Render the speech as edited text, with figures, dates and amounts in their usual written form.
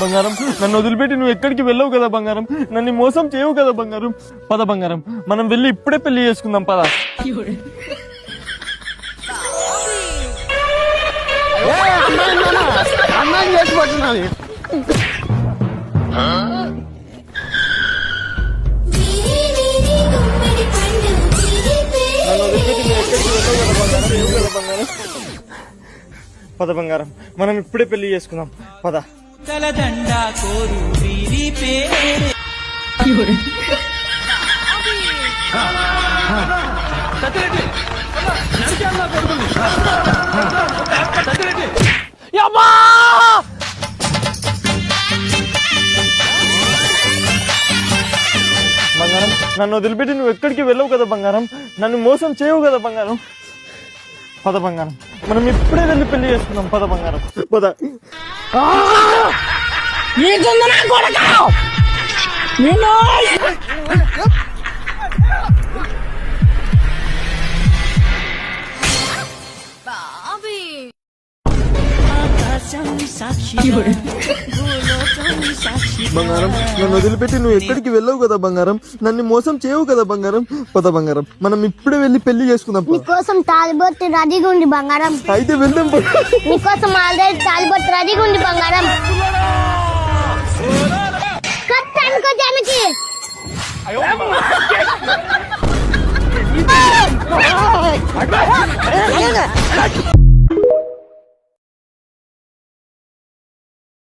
బంగారం నన్ను వదిలిపెట్టి నువ్వు ఎక్కడికి వెళ్ళవు కదా బంగారం, నన్ను మోసం చేయవు కదా బంగారం. పద బంగారం, మనం వెళ్ళి ఇప్పుడే పెళ్లి చేసుకుందాం పద. అమ్మాయిని చేసిపోతున్నాను. నన్ను వదిలిపెట్టి నువ్వు ఎక్కడికి వెళ్ళవు కదా బంగారం, చేయవు కదా బంగారం. పద బంగారం, మనం ఇప్పుడే పెళ్లి చేసుకుందాం పద. బంగారం నన్ను వదిలిపెట్టి నువ్వు ఎక్కడికి వెళ్ళవు కదా బంగారం, నన్ను మోసం చేయవు కదా బంగారం. పద బంగారం, మనం ఇప్పుడే వెళ్ళి పెళ్లి చేసుకుందాం పద బంగారం పద. బంగారం నన్ను వదిలిపెట్టి నువ్వు ఎక్కడికి వెళ్ళవు కదా బంగారం, నన్ను మోసం చేయవు కదా బంగారం. పద బంగారం, మనం ఇప్పుడే వెళ్ళి పెళ్లి చేసుకుందాం. నీకోసం తాలిబొట్టు రెడీగా ఉంది బంగారం. అయితే వెళ్దాం. నీకోసం ఆల్రెడీ తాలిబొట్టు రెడీగా ఉంది బంగారం.